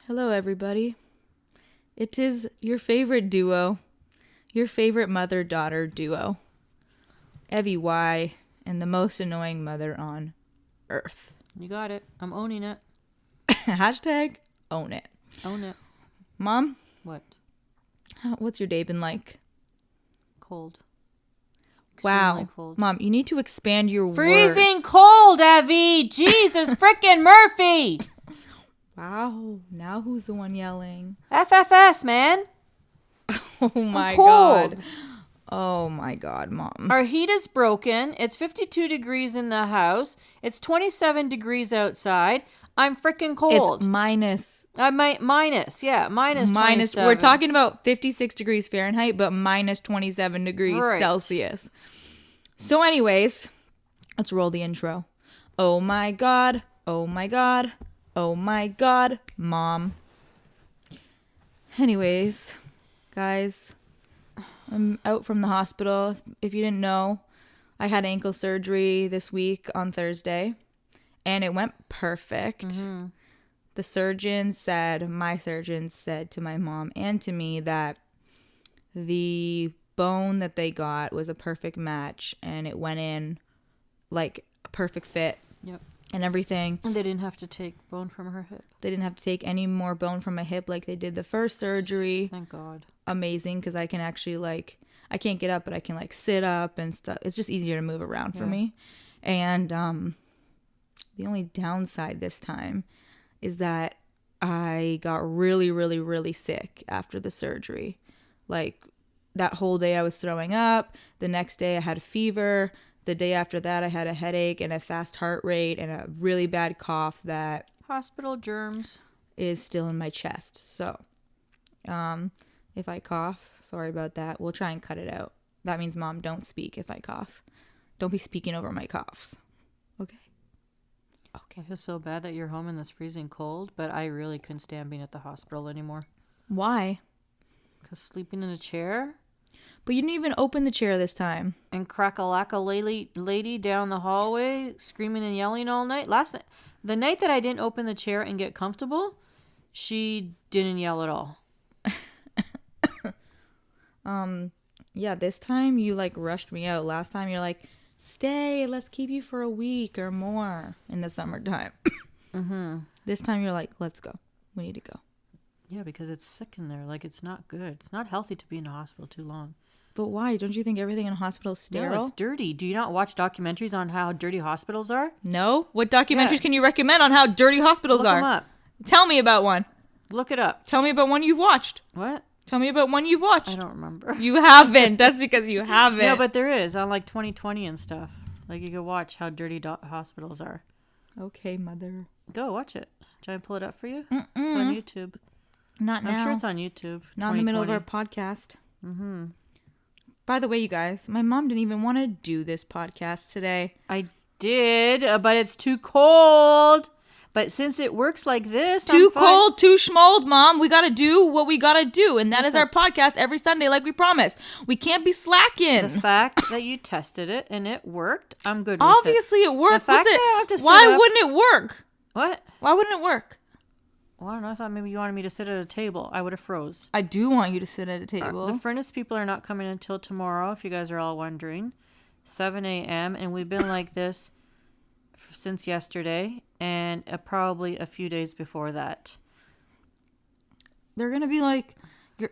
Hello, everybody. It is your favorite duo, your favorite mother-daughter duo, Evie Y and the most annoying mother on earth. You got it. I'm owning it. Hashtag own it. Own it. Mom, What? what's your day been like? Cold. Wow. Extremely cold. Mom, you need to expand your Freezing words. cold, Evie! Jesus frickin' Murphy! Wow. Now who's the one yelling? FFS, man. Oh my cold. God. Oh my God, Mom. Our heat is broken. It's 52 degrees in the house. It's 27 degrees outside. I'm frickin' cold. It's minus. Minus 27. We're talking about 56 degrees Fahrenheit, but minus 27 degrees Right. Celsius. So anyways, let's roll the intro. Oh my God. Oh my God. Oh my God, Mom. Anyways, guys, I'm out from the hospital. If you didn't know, I had ankle surgery this week on Thursday, and it went perfect. Mm-hmm. My surgeons said to my mom and to me that the bone that they got was a perfect match, and it went in like a perfect fit. Yep. And everything. And they didn't have to take bone from her hip. They didn't have to take any more bone from my hip like they did the first surgery. Thank God. Amazing, because I can actually I can't get up, but I can sit up and stuff. It's just easier to move around for me. And the only downside this time is that I got really, really, really sick after the surgery. That whole day I was throwing up. The next day I had a fever. The day after that, I had a headache and a fast heart rate and a really bad cough that Hospital germs is still in my chest. So, if I cough, sorry about that. We'll try and cut it out. That means, Mom, don't speak if I cough. Don't be speaking over my coughs. Okay? I feel so bad that you're home in this freezing cold, but I really couldn't stand being at the hospital anymore. Why? Because sleeping in a chair But you didn't even open the chair this time. and crack-a-lack-a lady down the hallway screaming and yelling all night. The night that I didn't open the chair and get comfortable, she didn't yell at all. Yeah, this time you rushed me out. Last time you're like, stay, let's keep you for a week or more in the summertime. Mm-hmm. This time you're like, let's go. We need to go. Yeah, because it's sick in there. It's not good. It's not healthy to be in a hospital too long. But why? Don't you think everything in a hospital is sterile? No, it's dirty. Do you not watch documentaries on how dirty hospitals are? No? What documentaries can you recommend on how dirty hospitals Look are? them up. Tell me about one. Look it up. Tell me about one you've watched. What? Tell me about one you've watched. I don't remember. You haven't. That's because you haven't. No, but there is on 2020 and stuff. You can watch how dirty hospitals are. Okay, mother. Go watch it. Should I pull it up for you? It's on YouTube. Not now. I'm sure it's on YouTube. Not in the middle of our podcast. Mm-hmm. By the way, you guys, my mom didn't even want to do this podcast today. I did, but it's too cold. But since it works like this, Too I'm fine. cold, too schmold, Mom. We got to do what we got to do. And that is our podcast every Sunday like we promised. We can't be slacking. The fact that you tested it and it worked, I'm good with Obviously it worked. The fact What's it? that I have to sit Why up- wouldn't it work? What? Why wouldn't it work? Well, I don't know. I thought maybe you wanted me to sit at a table. I would have froze. I do want you to sit at a table. The furnace people are not coming until tomorrow, if you guys are all wondering. 7 a.m. And we've been like this since yesterday and probably a few days before that. They're going to be like,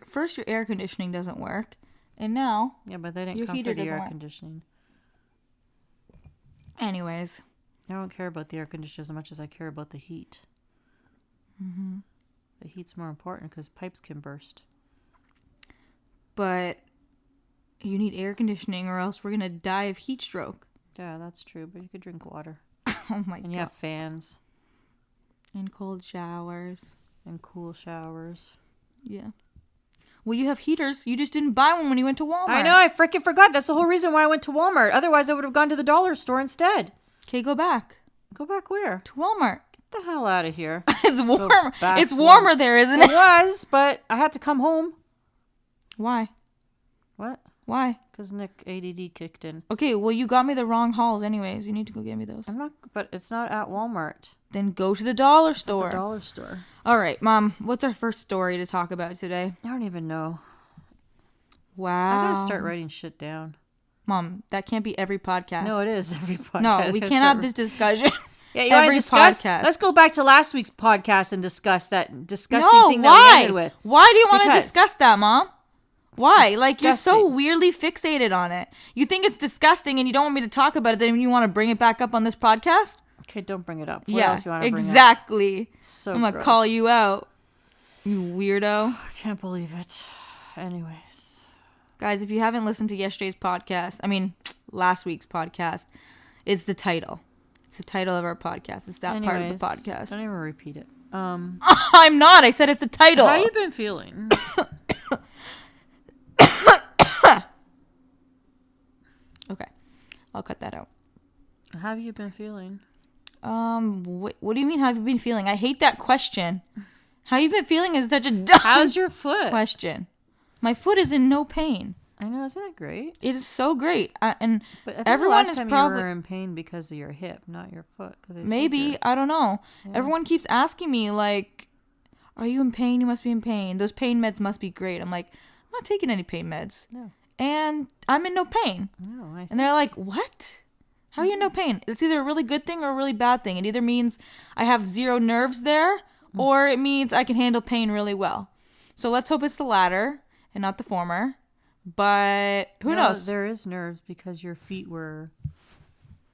first your air conditioning doesn't work. And now, Yeah, but they didn't Your come heater for the doesn't air work. conditioning. anyways. I don't care about the air conditioner as much as I care about the heat. Mm-hmm. The heat's more important because pipes can burst. But you need air conditioning or else we're going to die of heat stroke. Yeah, that's true. But you could drink water. Oh my God. And you have fans And cold showers. and cool showers. Yeah. Well, you have heaters. You just didn't buy one when you went to Walmart. I know. I freaking forgot. That's the whole reason why I went to Walmart. Otherwise, I would have gone to the dollar store instead. Okay, go back. Go back where? To Walmart. Get the hell out of here. It's warm. back It's to warmer there, isn't It it? was, but I had to come home. Why? What? Why? Because Nick ADD kicked in. Okay, well, you got me the wrong hauls anyways. You need to go get me those. I'm not, but it's not at Walmart. Then go to the dollar store. At the dollar store. All right, Mom, what's our first story to talk about today? I don't even know. Wow. I gotta start writing shit down. Mom, that can't be every podcast. No, it is every podcast. No, we can't have this discussion. Yeah, you want to discuss? Podcast. Let's go back to last week's podcast and discuss that disgusting thing why? that we ended with. Why do you want to discuss that, Mom? Why? Disgusting. Like, you're so weirdly fixated on it. You think it's disgusting and you don't want me to talk about it, then you want to bring it back up on this podcast? Okay, don't bring it up. What else you want to bring up? Exactly. So I'm going to gross. call you out, you weirdo. I can't believe it. Anyways. Guys, if you haven't listened to yesterday's podcast, last week's podcast, it's the title. It's the title of our podcast. It's that part of the podcast. Don't even repeat it. I'm not. I said it's the title. How you been feeling? Okay. I'll cut that out. How have you been feeling? What do you mean, how have you been feeling? I hate that question. How you been feeling is such a dumb How's your foot? question. My foot is in no pain. I know, isn't that great? It is so great. And But I think everyone the last is time probably you were in pain because of your hip, not your foot. maybe, I don't know. Yeah. Everyone keeps asking me, like, are you in pain? You must be in pain. Those pain meds must be great. I'm like, I'm not taking any pain meds. No. And I'm in no pain. No, I think And they're like, what? How are you in no pain? It's either a really good thing or a really bad thing. It either means I have zero nerves there, or it means I can handle pain really well. So let's hope it's the latter and not the former. But who knows? There is nerves because your feet were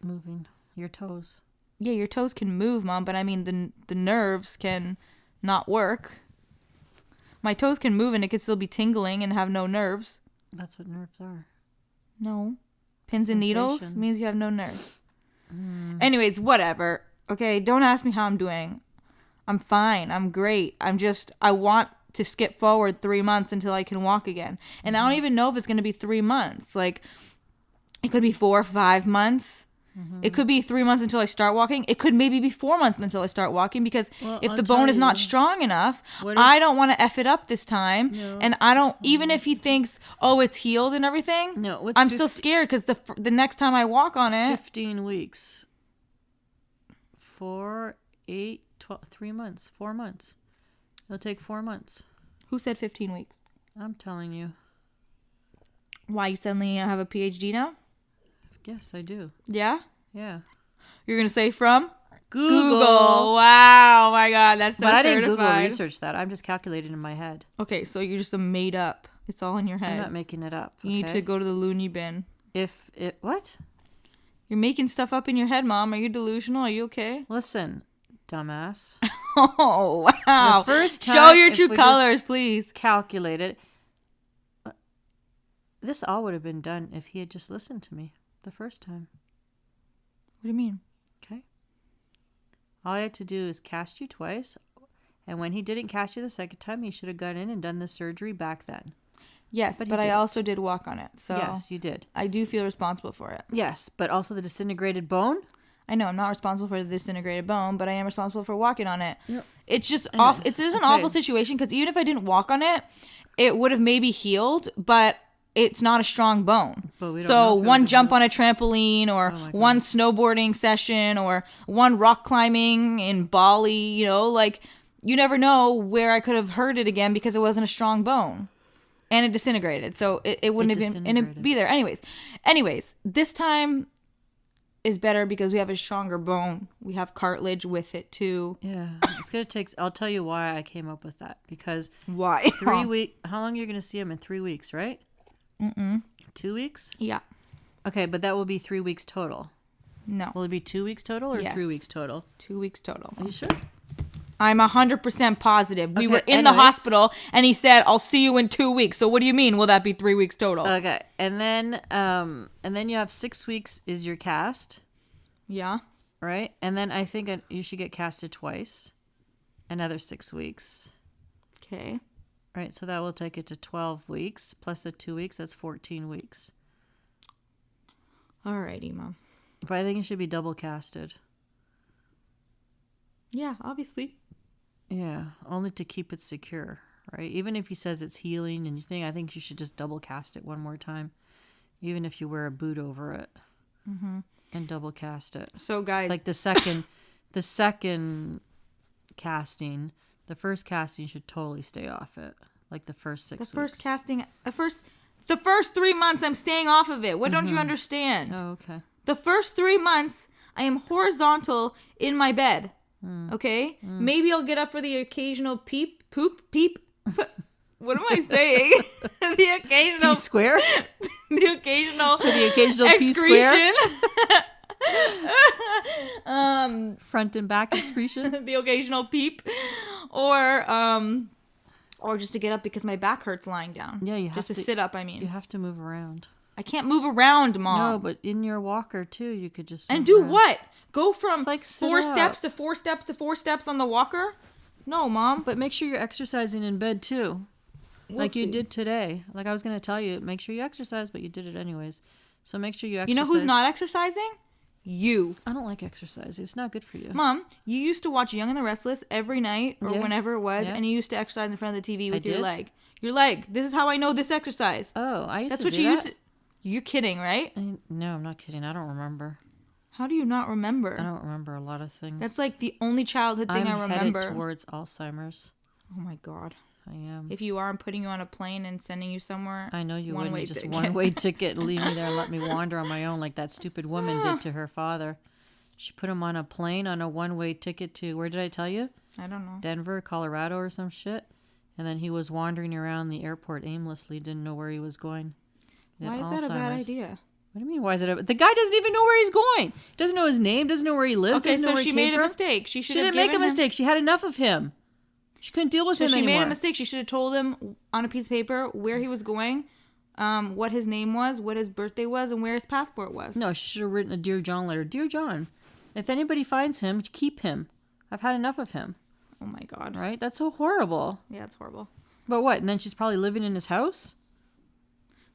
moving. Your toes. Yeah, your toes can move, Mom, but I mean the nerves can not work. My toes can move and it could still be tingling and have no nerves. That's what nerves are. No. Pins and needles Sensation. means you have no nerves. Anyways, whatever. Okay, don't ask me how I'm doing. I'm fine. I'm great. I want to skip forward 3 months until I can walk again. And I don't even know if it's going to be 3 months. Like, it could be 4 or 5 months. It could be 3 months until I start walking. It could maybe be 4 months until I start walking, because if the bone is not strong enough, I don't want to F it up this time. No. And I don't, even if he thinks, oh, it's healed and everything, No, I'm still scared because the next time I walk on it. 15 weeks. 4, 8, 12, 3 months. 4 months. It'll take 4 months. Who said 15 weeks? I'm telling you. Why, you suddenly have a PhD now? Yes, I do. Yeah? Yeah. You're going to say from? Google. Wow, my God, that's so But I certified. didn't Google research that. I'm just calculating in my head. Okay, so you're just a made up. It's all in your head. I'm not making it up. You need okay? to go to the loony bin. What? You're making stuff up in your head, Mom. Are you delusional? Are you okay? Listen, dumbass. Oh, wow. The first time, Show your if true we colors, please. calculate it. This all would have been done if he had just listened to me the first time. What do you mean? Okay. All I had to do is cast you twice. And when he didn't cast you the second time, he should have gone in and done the surgery back then. Yes, But he but I didn't. also did walk on it. So Yes, you did. I do feel responsible for it. Yes, but also the disintegrated bone. I know I'm not responsible for the disintegrated bone, but I am responsible for walking on it. Yep. It's just Anyways, off. It's just an awful situation, because even if I didn't walk on it, it would have maybe healed, but it's not a strong bone. But we don't know So if it one would jump heal. on a trampoline, or Oh my one God. snowboarding session, or one rock climbing in Bali, you never know where I could have hurt it again because it wasn't a strong bone. And it disintegrated. So it wouldn't have been, and it'd be there. Anyways, this time is better because we have a stronger bone. We have cartilage with it too. Yeah, it's gonna take. I'll tell you why I came up with that, because Why? 3 weeks. How long are you gonna see him in 3 weeks, right? 2 weeks. Yeah. Okay, but that will be 3 weeks total. No. Will it be 2 weeks total or Yes. 3 weeks total? 2 weeks total. Are you sure? I'm 100% positive. We Okay, were in the anyways. hospital and he said, I'll see you in 2 weeks. So what do you mean? Will that be 3 weeks total? Okay, and then you have 6 weeks is your cast, Yeah. right? And then I think you should get casted twice, another 6 weeks, Okay. right? So that will take it to 12 weeks plus the 2 weeks. That's 14 weeks. Alrighty, Mom. But I think it should be double casted. Yeah, obviously. Yeah, only to keep it secure, right? Even if he says it's healing and you think, I think you should just double cast it one more time, even if you wear a boot over it, and double cast it. So guys, Like the second The second casting, the first casting should totally stay off it. Like the first 6 weeks. The first casting, the first 3 months I'm staying off of it. What don't you understand? Oh, okay. The first 3 months I am horizontal in my bed. Okay? Maybe I'll get up for the occasional peep. What am I saying? The occasional P square? The occasional P square? excretion. Front and back excretion? The occasional peep. Or just to get up because my back hurts lying down. Yeah, you have just to sit up, I mean. You have to move around. I can't move around, Mom. No, but in your walker too, you could just And move do around. what? Go from Just, 4 steps to 4 steps to 4 steps on the walker? No, Mom. But make sure you're exercising in bed too. Like you did today. Like I was going to tell you, make sure you exercise, but you did it anyways. So make sure you exercise. You know who's not exercising? You. I don't like exercise. It's not good for you. Mom, you used to watch Young and the Restless every night or Yeah. whenever it was, Yeah. and you used to exercise in front of the TV with your did? leg. Your leg. This is how I know this exercise. Oh, I used That's to what do you that? used to... You're kidding, right? No, I'm not kidding. I don't remember. How do you not remember? I don't remember a lot of things. That's like the only childhood thing I I'm remember. headed towards Alzheimer's. Oh my God. I am. If you are, I'm putting you on a plane and sending you somewhere. I know you One-way wouldn't. Just ticket. one-way ticket. Leave me there and let me wander on my own like that stupid woman did to her father. She put him on a plane on a one-way ticket to, where did I tell you? I don't know. Denver, Colorado or some shit. And then he was wandering around the airport aimlessly, didn't know where he was going. He had Why is that a bad Alzheimer's. idea? What do you mean, why is it the guy doesn't even know where he's going. Doesn't know his name, doesn't know where he lives, Okay, doesn't know so where she he made came a from. mistake. She She should have didn't make a given him... mistake. She had enough of him. She couldn't deal with So him she anymore. made a mistake. She should have told him on a piece of paper where he was going, what his name was, what his birthday was, and where his passport was. No, she should have written a Dear John letter. Dear John, if anybody finds him, keep him. I've had enough of him. Oh my God. Right? That's so horrible. Yeah, it's horrible. But what? And then she's probably living in his house?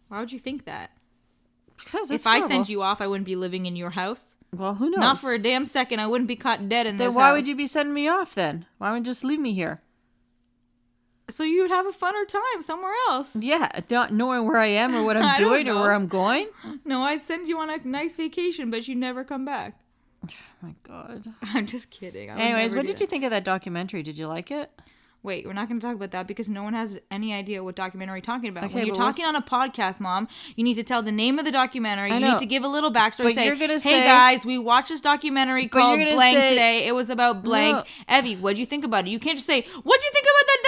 Why would you think that? Because it's If I horrible. sent you off, I wouldn't be living in your house. Well, who knows? Not for a damn second. I wouldn't be caught dead in Then this why house. would you be sending me off then? Why wouldn't you just leave me here? So you would have a funner time somewhere else. Yeah, not knowing where I am or what I I'm don't doing or know. where I'm going. No, I'd send you on a nice vacation, but you'd never come back. Oh my God. I'm just kidding. Anyways, what did you think of that documentary? Did you like it? Wait, we're not going to talk about that because no one has any idea what documentary you're talking about. Okay, When you're but talking on a podcast, Mom, you need to tell the name of the documentary. I You know. need to give a little backstory. But Say, you're gonna hey say- guys, we watched this documentary But called you're gonna Blank say- today. It was about blank. No. Evie, what'd you think about it? You can't just say, what'd you think about that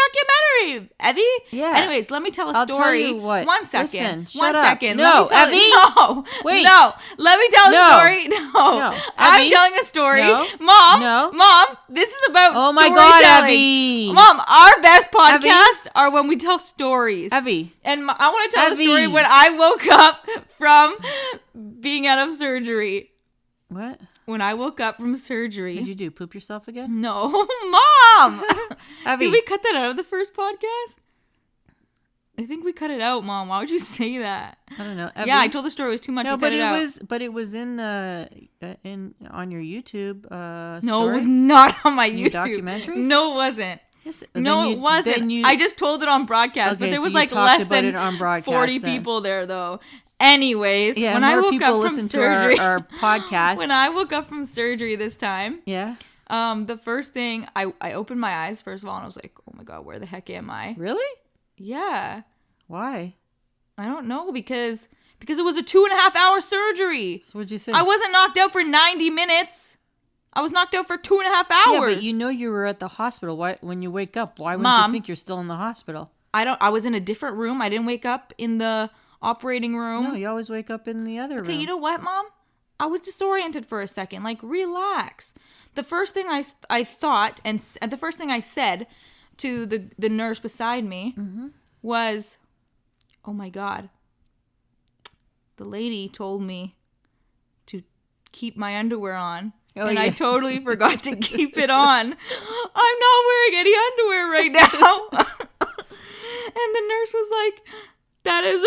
documentary, Evie? Yeah. Anyways, let me tell a I'll tell story. you what. One second. Listen, One shut up. second. No, Let me tell, Evie. No. Wait. No. Let me tell No. a story. No. I'm Evie. telling a story. No. Mom. No. Mom, this is about Oh my God, storytelling. Evie. Mom, our best podcasts Evie. are when we tell stories. Evie. And I want to tell Evie. the story when I woke up from being out of surgery. What? When I woke up from surgery. What'd you do? Poop yourself again? No, Mom! Evie. Did we cut that out of the first podcast? I think we cut it out, Mom. Why would you say that? I don't know. Yeah, I told the story. It was too much. No, We but cut it out. was, but it was in the on your YouTube. No, story. it was not on my Your YouTube documentary? No, it wasn't. Yes, No, then it wasn't. then you- I just told it on broadcast, Okay, but there so was you like talked less about than it on broadcast 40 then. people there, though. Anyways, Yeah, when more I woke people up from listen surgery, to our podcast. when I woke up from surgery this time, Yeah. the first thing I opened my eyes first of all, and I was like, "Oh my God, where the heck am I?" Really? Yeah, Why? I don't know because it was a 2.5 hour surgery. So what'd you think? I wasn't knocked out for 90 minutes. I was knocked out for 2.5 Yeah, hours. but you know you were at the hospital. Why, when you wake up, why wouldn't Mom. you think you're still in the hospital? I was in a different room. I didn't wake up in the operating room. No, you always wake up in the other Okay, room. you know what, Mom? I was disoriented for a second. Like, relax. The first thing I thought, and the first thing I said to the nurse beside me was, "Oh my God, the lady told me to keep my underwear on." Oh, and I yeah. totally forgot to keep it on. I'm not wearing any underwear right now. And the nurse was like, that is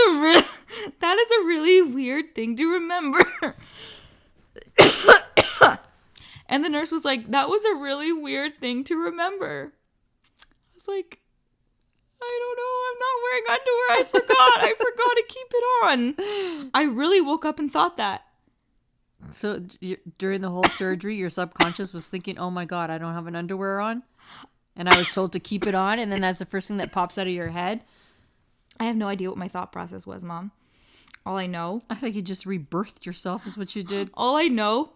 a really weird thing to remember. And the nurse was like, that was a really weird thing to remember. I was like, I don't know. I'm not wearing underwear. I forgot to keep it on. I really woke up and thought that. So during the whole surgery, your subconscious was thinking, oh my God, I don't have an underwear on. And I was told to keep it on. And then that's the first thing that pops out of your head. I have no idea what my thought process was, Mom. All I know. I think you just rebirthed yourself is what you did. All I know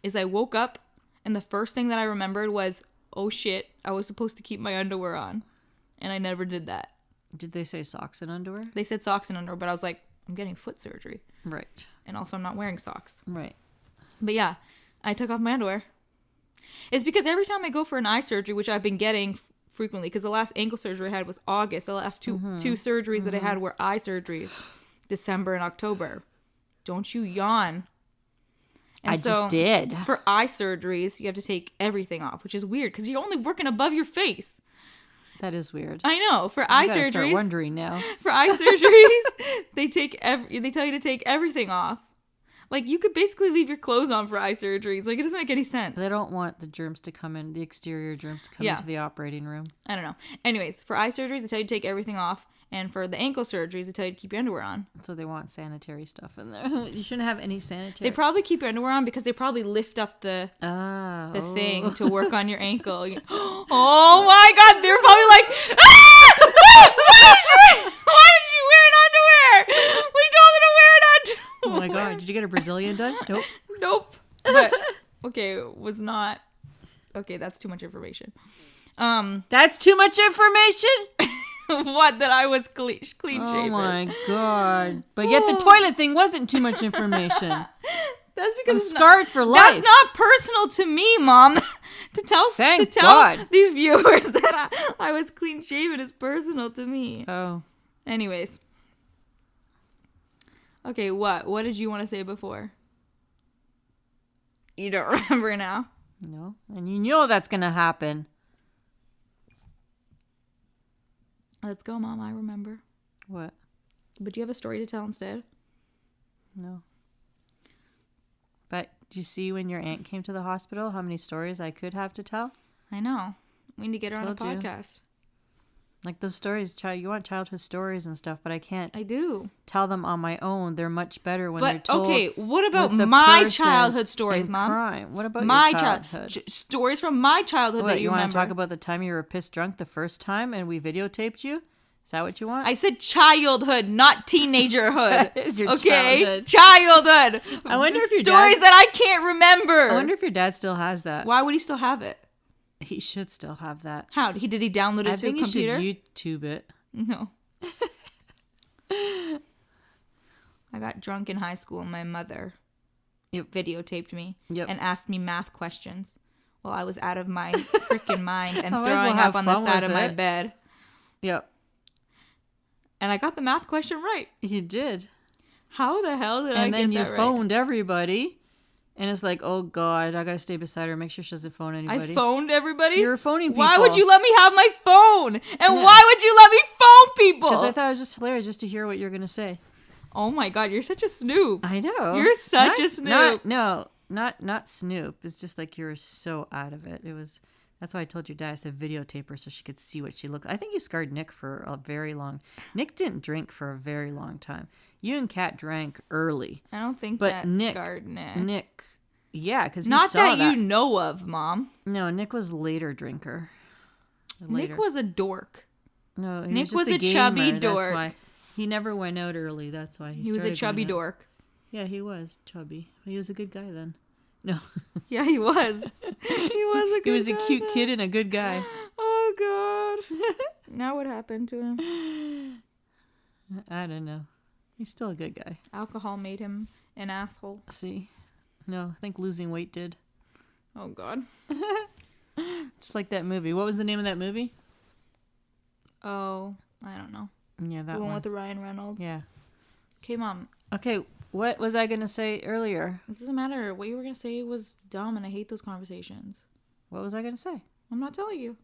is I woke up and the first thing that I remembered was, oh shit, I was supposed to keep my underwear on. And I never did that. Did they say socks and underwear? They said socks and underwear, but I was like, I'm getting foot surgery. Right. And also I'm not wearing socks. Right. But yeah, I took off my underwear. It's because every time I go for an eye surgery, which I've been getting frequently, because the last ankle surgery I had was August. The last two surgeries that I had were eye surgeries, December and October. Don't you yawn. And I just did. For eye surgeries, you have to take everything off, which is weird because you're only working above your face. That is weird. I know. For eye surgeries, start wondering now. For eye surgeries, they tell you to take everything off. Like, you could basically leave your clothes on for eye surgeries. Like, it doesn't make any sense. They don't want the germs to come in, the exterior germs to come into the operating room. I don't know. Anyways, for eye surgeries, they tell you to take everything off. And for the ankle surgeries, they tell you to keep your underwear on. So they want sanitary stuff in there. You shouldn't have any sanitary. They probably keep your underwear on because they probably lift up the thing to work on your ankle. Oh my God, they're probably like, why did you wear an underwear? We told her to wear an underwear. Oh my God, did you get a Brazilian done? Nope. Nope. But, okay, was not. Okay, that's too much information. That's too much information? What, that I was clean shaven. Oh my God. But yet the toilet thing wasn't too much information. That's because I'm scarred for life. That's not personal to me, Mom. to tell God. these viewers that I was clean shaven is personal to me. Oh. Anyways. Okay, what? What did you want to say before? You don't remember now? No. And you know that's going to happen. Let's go, Mom. I remember. What? But do you have a story to tell instead? No. But do you see when your aunt came to the hospital how many stories I could have to tell? I know. We need to get her on a podcast. Like those stories, you want childhood stories and stuff, but I can't. I do. Tell them on my own. They're much better when they're told. Okay, what about my childhood stories, Mom? Crime. What about my your childhood? Stories from my childhood that you remember. Want to talk about the time you were pissed drunk the first time and we videotaped you? Is that what you want? I said childhood, not teenagerhood. That is your childhood. Childhood. I wonder if your stories that I can't remember. I wonder if your dad still has that. Why would he still have it? He should still have that. How? Did he download it to a computer? I think you should YouTube it. No. I got drunk in high school and my mother videotaped me and asked me math questions while I was out of my freaking mind and throwing up on the side of my bed. Yep. And I got the math question right. You did. How the hell did I get that right? And then you phoned everybody. And it's like, oh God, I got to stay beside her. Make sure she doesn't phone anybody. I phoned everybody? You were phoning people. Why would you let me have my phone? And why would you let me phone people? Because I thought it was just hilarious just to hear what you're going to say. Oh my God, you're such a snoop. I know. You're such a snoop. Not snoop. It's just like you were so out of it. That's why I told your dad, I said videotape her so she could see what she looked like. I think you scarred Nick for a very long. Nick didn't drink for a very long time. You and Kat drank early. I don't think that scarred Nick. Nick, yeah, because not that you know of, Mom. No, Nick was later drinker. Nick was a dork. No, Nick was a chubby dork. That's why he never went out early. That's why he was a chubby dork. Yeah, he was chubby. He was a good guy then. No. Yeah, he was. He was a cute kid and a good guy. Oh God. Now what happened to him? I don't know. He's still a good guy. Alcohol made him an asshole. See? No, I think losing weight did. Oh God. Just like that movie. What was the name of that movie? Oh, I don't know. Yeah, that the one. With the Ryan Reynolds. Yeah. Okay, Mom. Okay, what was I going to say earlier? It doesn't matter. What you were going to say was dumb, and I hate those conversations. What was I going to say? I'm not telling you.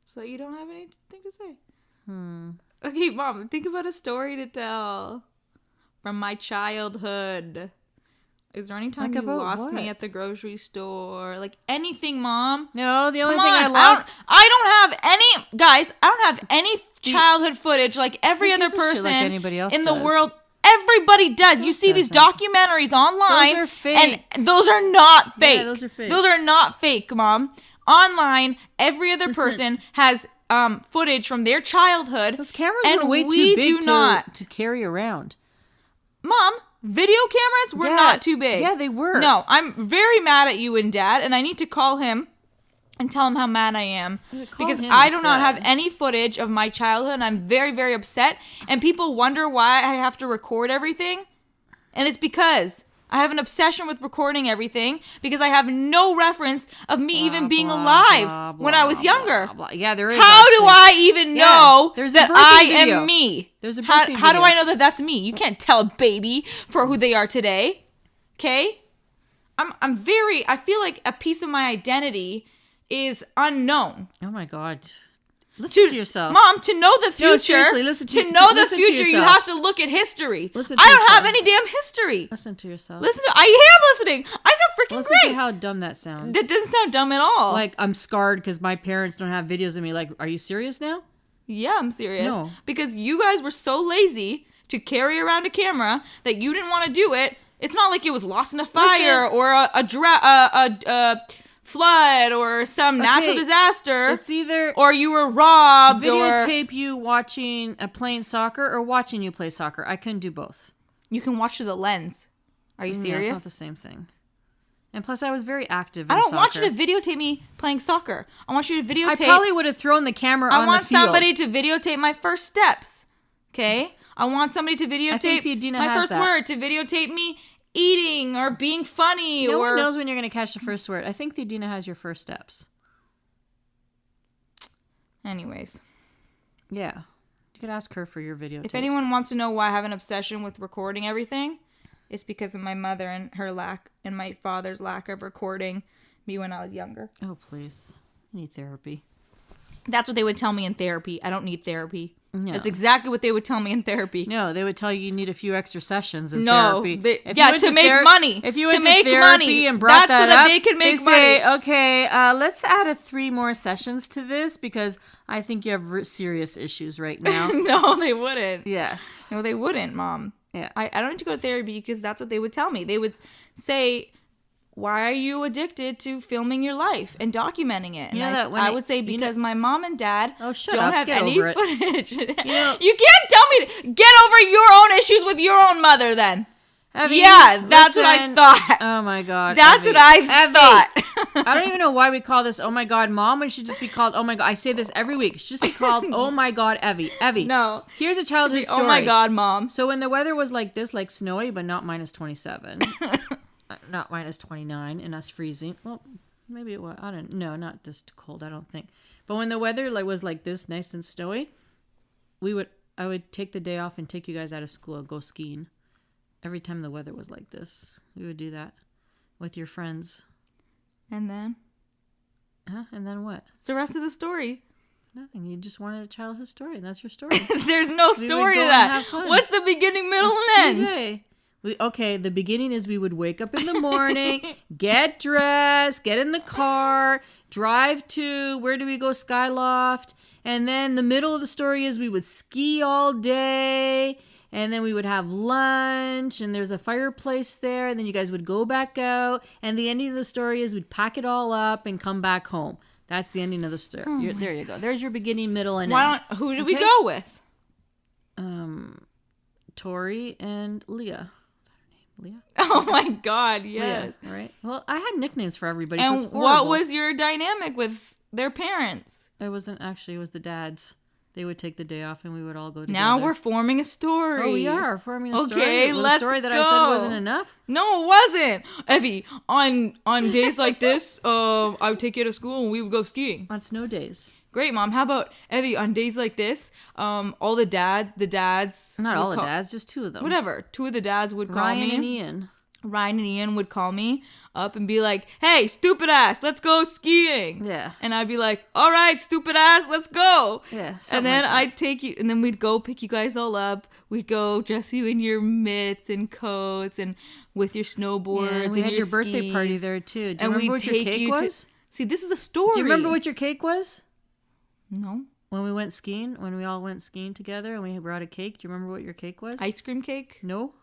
So you don't have anything to say. Okay, Mom, think about a story to tell from my childhood. Is there any time you lost me at the grocery store? Like anything, Mom? No, the only thing I lost... I don't have any... Guys, I don't have any childhood footage like every other person like anybody else in the world Everybody does. You see these documentaries online. Those are fake. And those are not fake. Yeah, those are fake. Those are not fake, Mom. Online, every other person has footage from their childhood. Those cameras and were way we too big do not. to carry around. Mom, video cameras were not too big. Yeah, they were. No, I'm very mad at you and Dad, and I need to call him and tell him how mad I am because I do not have any footage of my childhood, and I'm very, very upset. And people wonder why I have to record everything, and it's because I have an obsession with recording everything because I have no reference of me even being alive when I was younger. Yeah, there is. How do I even know that I am me? There's a birthday How do video. I know that that's me? You can't tell a baby for who they are today. Okay? I feel like a piece of my identity is unknown. Oh my God. Listen to yourself. Mom, to know the future, No, seriously, listen to you yourself. have to look at history. Listen to I don't yourself. have any damn history. Listen to yourself. I am listening. I sound freaking Listen great. to how dumb that sounds. That doesn't sound dumb at all. Like, I'm scarred because my parents don't have videos of me. Like, are you serious now? Yeah, I'm serious. No. Because you guys were so lazy to carry around a camera that you didn't want to do it. It's not like it was lost in a fire or a flood or some natural disaster. It's either or you were robbed videotape you playing soccer or watching you play soccer. I couldn't do both. You can watch through the lens. Are you serious? It's not the same thing. And plus, I was very active in I don't soccer. want you to videotape me playing soccer. I want you to videotape. I probably would have thrown the camera on the field. I want somebody to videotape my first steps. Okay? I want somebody to videotape my first word, to videotape me eating or being funny. No one knows when you're going to catch the first word. I think the Adina has your first steps. Anyways. Yeah. You could ask her for your videotape. If anyone wants to know why I have an obsession with recording everything, it's because of my mother and my father's lack of recording me when I was younger. Oh, please. I need therapy. That's what they would tell me in therapy. I don't need therapy. No. That's exactly what they would tell me in therapy. No, they would tell you need a few extra sessions in therapy. To make money. If you went to therapy and brought that up, they could make they money. say, okay, let's add 3 more sessions to this because I think you have serious issues right now. No, they wouldn't. Yes. No, they wouldn't, Mom. Yeah. I don't need to go to therapy because that's what they would tell me. They would say, why are you addicted to filming your life and documenting it? And I would say because my mom and dad don't have any footage. You can't tell me to get over your own issues with your own mother then. Evie, that's what I thought. Oh my God. That's Evie. what I thought. I don't even know why we call this Oh My God Mom. It should just be called Oh My God. I say this every week. It should just be called Oh My God Evie. Evie. No. Here's a childhood story. Oh my God, Mom. So when the weather was like this, like snowy, but not minus 27. Not minus 29 and us freezing. Well, maybe it was. I don't know. Not this cold, I don't think. But when the weather was like this, nice and snowy, I would take the day off and take you guys out of school and go skiing. Every time the weather was like this, we would do that with your friends. And then? Huh? And then what? It's the rest of the story. Nothing. You just wanted a childhood story, and that's your story. There's no story to that. What's the beginning, middle, and end? The beginning is we would wake up in the morning, get dressed, get in the car, drive to, where do we go, Skyloft. And then the middle of the story is we would ski all day. And then we would have lunch, and there's a fireplace there. And then you guys would go back out. And the ending of the story is we'd pack it all up and come back home. That's the ending of the story. There you go. There's your beginning, middle, and end. Who did we go with? Tori and Leah. Leah? Oh my God, yes. Leah, right? Well, I had nicknames for everybody, and so it's what was your dynamic with their parents? It wasn't actually, it was the dads. They would take the day off and we would all go together. Now we're forming a story. Oh, we are forming a story. Okay, well, let's the story that go. I said wasn't enough? No, it wasn't. Evie, on days like this, I would take you to school and we would go skiing. On snow days. Great, Mom. How about, Evie, on days like this, all the dads. Not all the dads, just 2 of them. Whatever. 2 of the dads would call me. Ryan and Ian. Ryan and Ian would call me up and be like, hey, stupid ass, let's go skiing. Yeah. And I'd be like, all right, stupid ass, let's go. Yeah. And then I'd take you, and then we'd go pick you guys all up. We'd go dress you in your mitts and coats and with your snowboards. Yeah, and we had your birthday party there too. Do you remember what your cake was? See, this is the story. Do you remember what your cake was? No. When we went skiing, when we all went skiing together and we brought a cake, do you remember what your cake was? Ice cream cake? No.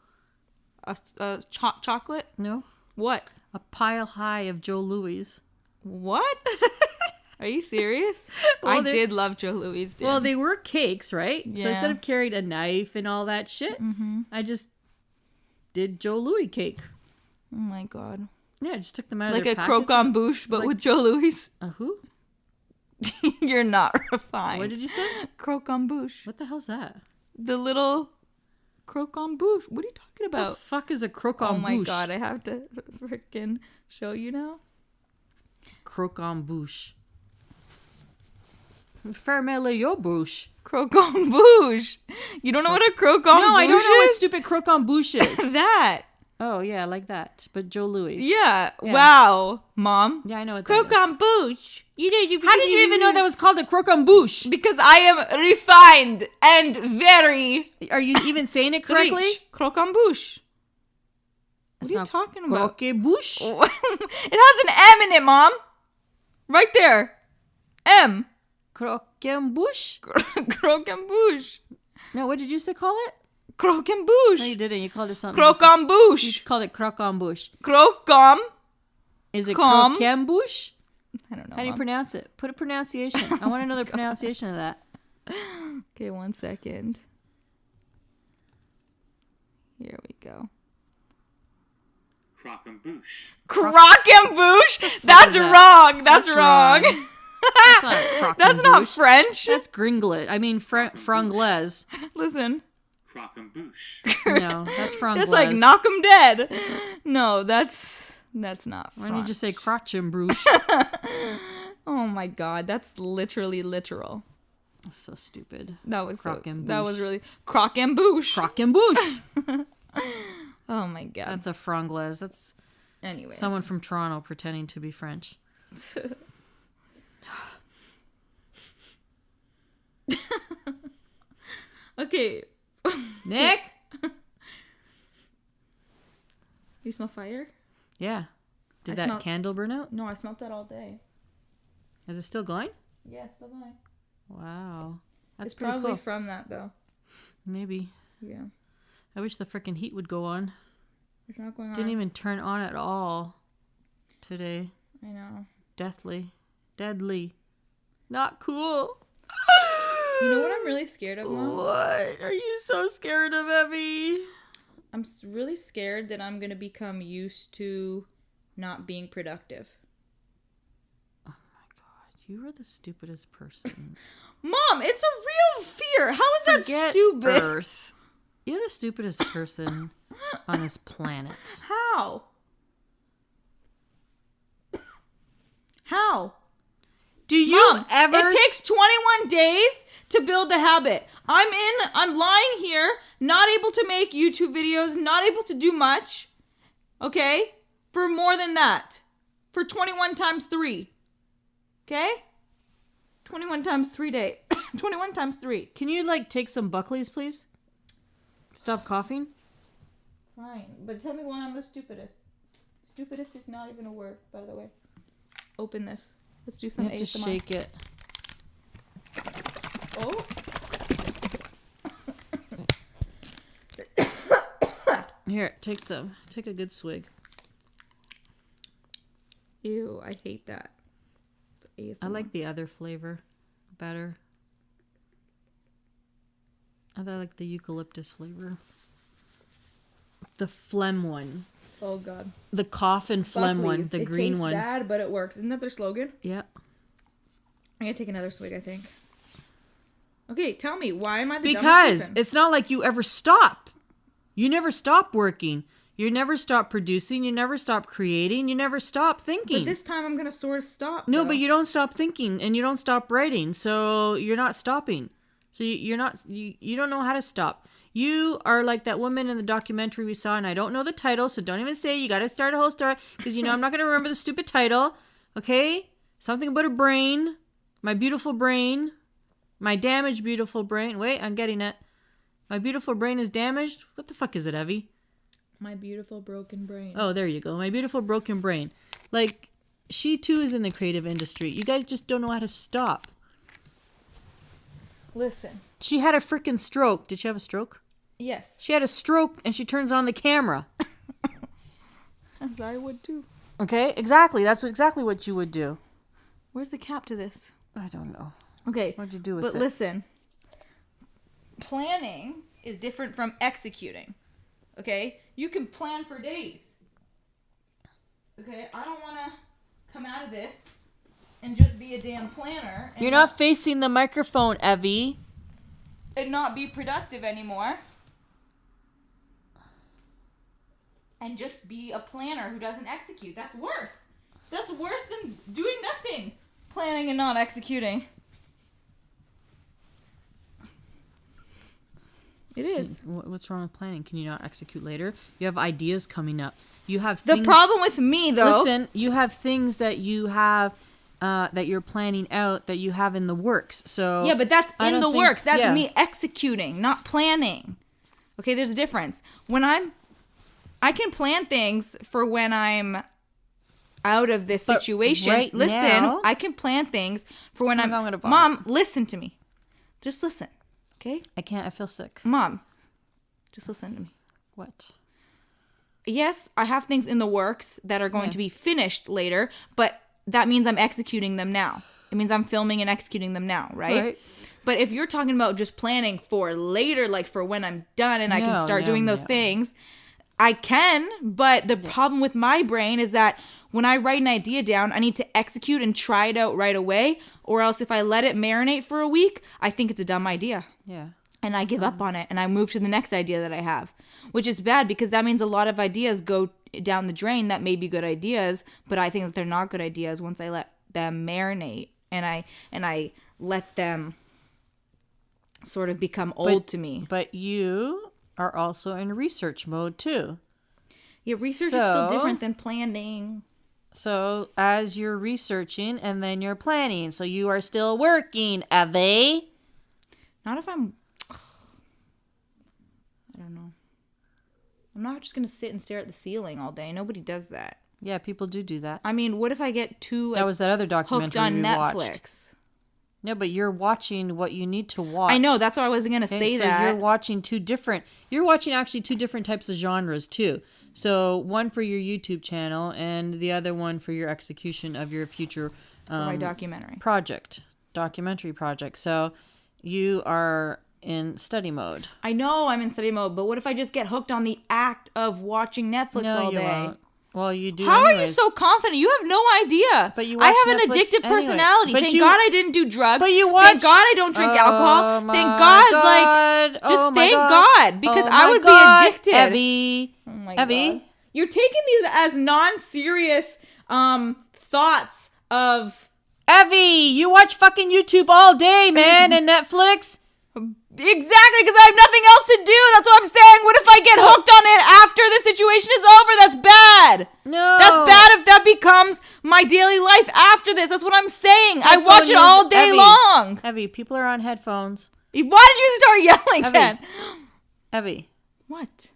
Chocolate? No. What? A pile high of Joe Louis. What? Are you serious? Well, I did love Joe Louis. Well, they were cakes, right? Yeah. So instead of carrying a knife and all that shit, I just did Joe Louis cake. Oh my god. Yeah, I just took them out of Like their a package. croquant bouche, but with Joe Louis. A who? You're not refined. What did you say? Croquant bouche. What the hell's that? The little croquant bouche. What are you talking What about? the fuck is a croquant bouche? Oh my god, I have to freaking show you now. Croquant bouche. Fermez your bouche. Croquant bouche. You don't know what a croquant bouche is? No, I don't know what stupid croquant bouche is. That. Oh, yeah, like that. But Joe Louis. Yeah. Wow, Mom. Yeah, I know what that is. Croquant bouche. How did you even know that was called a croquant bouche? Because I am refined and very Are you even saying it correctly? rich. Croquant bouche. It's What are you not talking about? Croquet bouche? It has an M in it, Mom. Right there. M. Croquant bouche? Croquant bouche. No, what did you say call it? Croquant bouche. No, you didn't. You called it something. Croquant You bouche. called it croquant bouche. Croquant. Is it Com. croquant bouche? I don't know. How do you Mom. pronounce it? Put a pronunciation. I want to know the pronunciation of that. Okay, 1 second. Here we go. Croquant bouche. Croquant bouche? That's is that? wrong. That's wrong. That's not croquant That's not bouche. French. That's gringlet. I mean, franglaise. Listen. Croquant bouche. No, that's franglaise. That's like knock 'em dead. No, that's not Why don't you French. just say crotchem bouche? Oh my god, that's literally literal. That's so stupid. That was Croquant that bouche. was really croquant bouche. Croquant bouche. Oh my god. That's a franglaise. That's Anyways. someone from Toronto pretending to be French. Okay. Nick? You smell fire? Yeah. Did I that smell- candle burn out? No, I smelled that all day. Is it still going? Yeah, it's still going. Wow. That's It's pretty probably cool. from that though. Maybe. Yeah. I wish the freaking heat would go on. It's not going on. Didn't even turn on at all today. I know. Deathly. Deadly. Not cool. You know what I'm really scared of, Mom? What? Are you so scared of, Evie? I'm really scared that I'm going to become used to not being productive. Oh my god. You are the stupidest person. Mom, it's a real fear. How is that Forget stupid? Earth. You're the stupidest person on this planet. How? How? Do you Mom, ever... It takes 21 days to build a habit. I'm lying here, not able to make YouTube videos, not able to do much. Okay? For more than that. For 21 times 3. Okay? 21 times 3 days. 21 times 3. Can you, like, take some Buckleys, please? Stop coughing. Fine. But tell me why I'm the stupidest. Stupidest is not even a word, by the way. Open this. Let's do some You have to ASMR. shake it. Oh. Here, take some. Take a good swig. Ew, I hate that. ASMR. I like the other flavor better. I like the eucalyptus flavor. The phlegm one. Oh god. The cough and phlegm one. Buckley's. The It green tastes one. bad, but it works. Isn't that their slogan? Yeah. I'm gonna take another swig, I think. Okay, tell me, why am I the dumbest Because person? it's not like you ever stop. You never stop working. You never stop producing. You never stop creating. You never stop thinking. But this time I'm gonna sort of stop. No, though. but you don't stop thinking and you don't stop writing. So you're not stopping. So you're not, you don't know how to stop. You are like that woman in the documentary we saw, and I don't know the title, so don't even say you got to start a whole story because you know I'm not going to remember the stupid title. Okay? Something about a brain. My beautiful brain. My damaged beautiful brain. Wait, I'm getting it. My beautiful brain is damaged. What the fuck is it, Evie? My beautiful broken brain. Oh, there you go. My beautiful broken brain. Like, she too is in the creative industry. You guys just don't know how to stop. Listen. She had a freaking stroke. Did she have a stroke? Yes. She had a stroke and she turns on the camera. As I would too. Okay, exactly. That's exactly what you would do. Where's the cap to this? I don't know. Okay. What'd you do with it? But listen. Planning is different from executing. Okay? You can plan for days. Okay? I don't want to come out of this and just be a damn planner. And You're not facing the microphone, Evie. And not be productive anymore. And just be a planner who doesn't execute. That's worse. That's worse than doing nothing. Planning and not executing. It is. What's wrong with planning? Can you not execute later? You have ideas coming up. You have The things, problem with me, though. Listen, you have things that you have that you're planning out that you have in the works. So Yeah, but that's in the works. That's yeah. me executing, not planning. Okay, there's a difference. I can plan things for when I'm out of this But situation. right Listen, now- I can plan things for when I'm gonna vomit. Mom, listen to me. Just listen. Okay? I can't. I feel sick. Mom, just listen to me. What? Yes, I have things in the works that are going to be finished later, but that means I'm executing them now. It means I'm filming and executing them now, right? But if you're talking about just planning for later, like for when I'm done and I can start doing those things, I can, but the problem with my brain is that when I write an idea down, I need to execute and try it out right away, or else if I let it marinate for a week, I think it's a dumb idea. Yeah. And I give up on it and I move to the next idea that I have, which is bad because that means a lot of ideas go down the drain that may be good ideas, but I think that they're not good ideas once I let them marinate and I let them sort of become old to me. But you are also in research mode too. Yeah, research is still different than planning. So as you're researching and then you're planning, so you are still working, Evie. Not if I'm... I don't know. I'm not just going to sit and stare at the ceiling all day. Nobody does that. Yeah, people do that. I mean, what if I get too That was that other hooked documentary on we Netflix? watched. No, but you're watching what you need to watch. I know, that's why I wasn't going to say so that. you're watching you're watching actually two different types of genres too. So one for your YouTube channel and the other one for your execution of your future For my documentary project. So you are in study mode. I know I'm in study mode, but what if I just get hooked on the act of watching Netflix all day? Won't. Well, you do. How anyways. are you so confident? You have no idea. But you I watch have an Netflix addictive anyway. personality. But Thank you- God I didn't do drugs. But you watch. Thank God I don't drink alcohol. my Thank God, God. like, just Oh my thank God. God, because Oh I my would God. be addicted. Evie. Oh my Evie. God. You're taking these as non-serious thoughts of... Evie, you watch fucking YouTube all day, man, and Netflix. Exactly, because I have nothing else to do. That's what I'm saying. What if I get hooked on it after the situation is over? That's bad. No. That's bad if that becomes my daily life after this. That's what I'm saying. I watch it all day long. Evie, people are on headphones. Why did you start yelling then? Evie, What?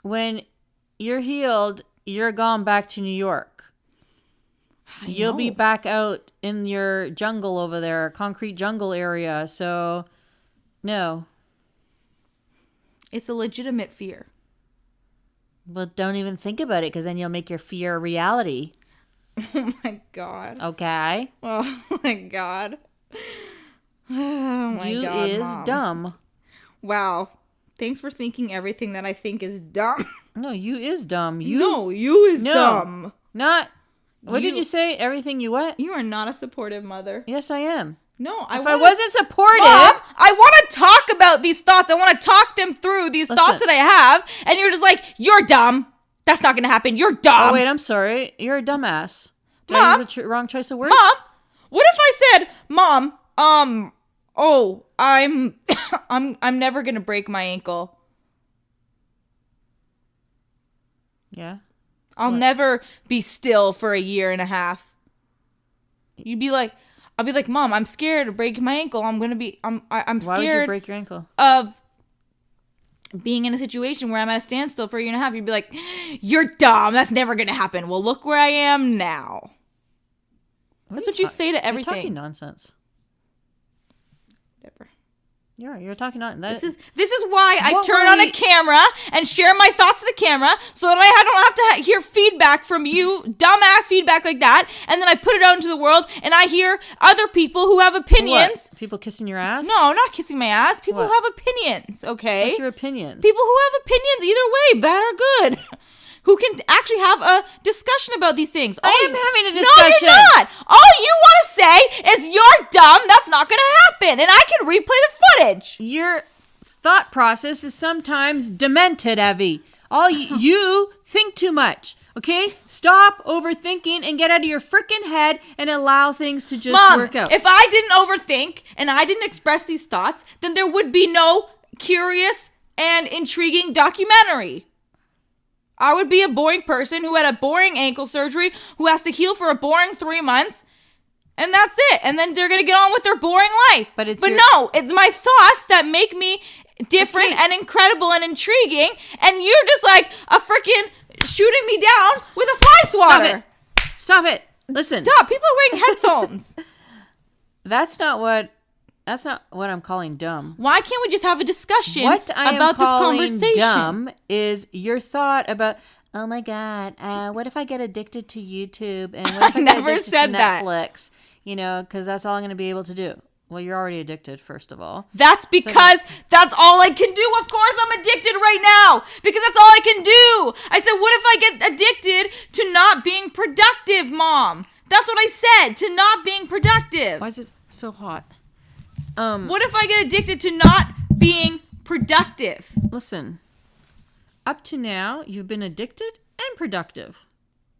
when you're healed, you're gone back to New York. You'll be back out in your jungle over there, concrete jungle area. So, no. It's a legitimate fear. Well, don't even think about it because then you'll make your fear a reality. Oh my God. Okay? Oh my God. Oh my you God. is Mom. dumb. Wow. Thanks for thinking everything that I think is dumb. No, you is dumb. You is No. dumb. Not. What You- did you say? Everything you what? You are not a supportive mother. Yes, I am. No, If I wasn't supportive, Mom, I want to talk about these thoughts. I want to talk them through, these thoughts that I have. And you're just like, you're dumb. That's not going to happen. You're dumb. oh wait, I'm sorry. You're a dumbass. Did Mom? I use the wrong choice of words? Mom, what if I said, Mom, oh, I'm never going to break my ankle. Yeah. I'll never be still for a year and a half. I'll be like, Mom, I'm scared to break my ankle. I'm scared. Why would you break your ankle? Of being in a situation where I'm at a standstill for a year and a half. You'd be like, you're dumb. That's never going to happen. Well, look where I am now. That's what you say to You're everything. talking nonsense. Whatever. You're talking on that. This is why I What turn were on a we- camera and share my thoughts to the camera so that I don't have to hear feedback from you, dumbass feedback like that, and then I put it out into the world and I hear other people who have opinions. What? People kissing your ass? No, not kissing my ass. People who What? have opinions, okay? What's your opinions? People who have opinions either way, bad or good. Who can actually have a discussion about these things. I am having a No, discussion. you're not. All you want to say is you're dumb. That's not going to happen. And I can replay the footage. Your thought process is sometimes demented, Evie. You think too much. Okay? Stop overthinking and get out of your freaking head and allow things to just Mom, work out. if I didn't overthink and I didn't express these thoughts, then there would be no curious and intriguing documentary. I would be a boring person who had a boring ankle surgery, who has to heal for a boring 3 months, and that's it. And then they're going to get on with their boring life. But no, it's my thoughts that make me different and incredible and intriguing, and you're just like a freaking shooting me down with a fly swatter. Stop it. Listen. Stop. People are wearing headphones. That's not what I'm calling dumb. Why can't we just have a discussion What I about am calling this conversation? dumb is your thought about, oh my God, what if I get addicted to YouTube? And what if I get never addicted said to that. Netflix? You know, because that's all I'm going to be able to do. Well, you're already addicted, first of all. That's because that's all I can do. Of course I'm addicted right now because that's all I can do. I said, what if I get addicted to not being productive, Mom? That's what I said, to not being productive. Why is it so hot? What if I get addicted to not being productive? Listen, up to now, you've been addicted and productive.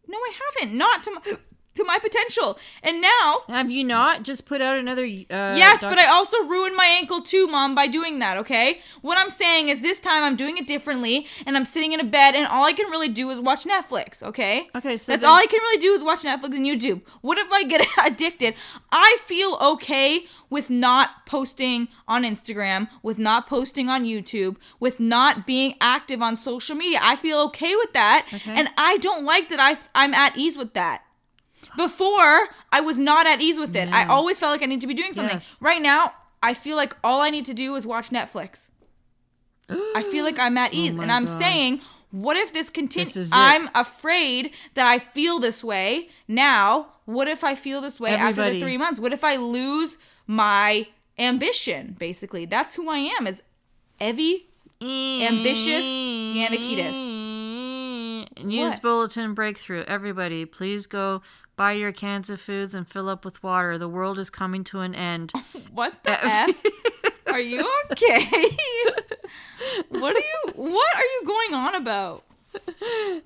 No, I haven't. Not to my potential. And now... Have you not just put out another... yes, but I also ruined my ankle too, Mom, by doing that, okay? What I'm saying is this time I'm doing it differently, and I'm sitting in a bed, and all I can really do is watch Netflix, okay? Okay, so That's all I can really do is watch Netflix and YouTube. What if I get addicted? I feel okay with not posting on Instagram, with not posting on YouTube, with not being active on social media. I feel okay with that, and I don't like that I'm at ease with that. Before, I was not at ease with it. I always felt like I need to be doing something. Yes. Right now, I feel like all I need to do is watch Netflix. I feel like I'm at ease. And I'm saying, what if this continues? I'm afraid that I feel this way now. What if I feel this way after the 3 months? What if I lose my ambition, basically? That's who I am, is Evie, ambitious Yannikitis. News bulletin breakthrough. Everybody, please go buy your cans of foods and fill up with water. The world is coming to an end. What the F? Are you okay? What are you going on about?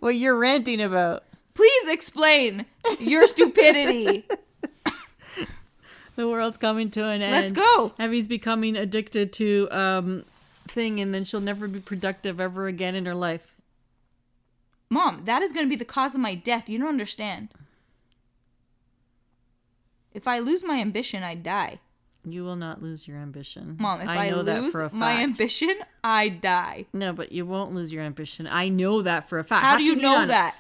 What you're ranting about. Please explain your stupidity. The world's coming to an end. Let's go. Evie's becoming addicted to thing, and then she'll never be productive ever again in her life. Mom, that is going to be the cause of my death. You don't understand. If I lose my ambition, I die. You will not lose your ambition. Mom, if I know lose that for a fact. my ambition, I die. No, but you won't lose your ambition. I know that for a fact. How do you know that?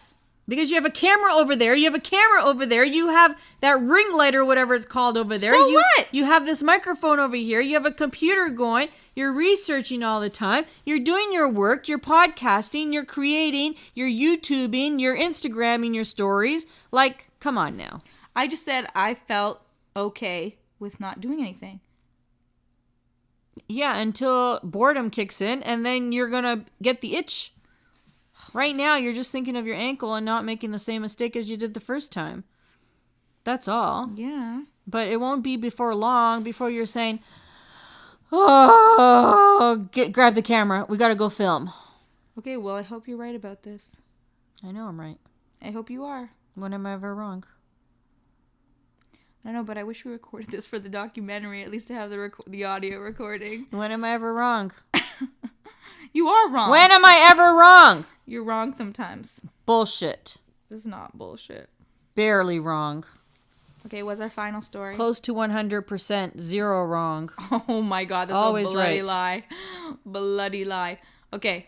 Because you have a camera over there. You have a camera over there. You have that ring light or whatever it's called over there. So what? You have this microphone over here. You have a computer going. You're researching all the time. You're doing your work. You're podcasting. You're creating. You're YouTubing. You're Instagramming your stories. Like, come on now. I just said I felt okay with not doing anything. Yeah, until boredom kicks in, and then you're going to get the itch. Right now, you're just thinking of your ankle and not making the same mistake as you did the first time. That's all. Yeah. But it won't be before long before you're saying, oh, grab the camera. We got to go film. Okay, well, I hope you're right about this. I know I'm right. I hope you are. When am I ever wrong? I know, but I wish we recorded this for the documentary, at least to have the audio recording. When am I ever wrong? You are wrong. When am I ever wrong? You're wrong sometimes. Bullshit. This is not bullshit. Barely wrong. Okay, what's our final story? Close to 100%. Zero wrong. Oh my God, that's always a bloody right. lie. Bloody lie. Okay.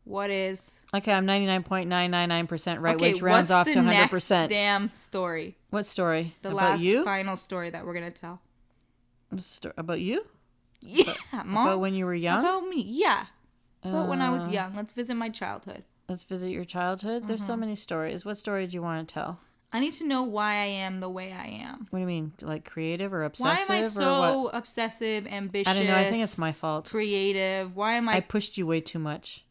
What is... Okay, I'm 99.999% right, okay, which rounds off to 100%. What's the next damn story? What story? The about last you? final story that we're going to tell. About you? Yeah, Mom. About when you were young? About me, yeah. But when I was young. Let's visit my childhood. Let's visit your childhood. There's so many stories. What story do you want to tell? I need to know why I am the way I am. What do you mean? Like creative or Why obsessive? am I or so what? obsessive, ambitious? I don't know. I think it's my fault. Creative. Why am I pushed you way too much.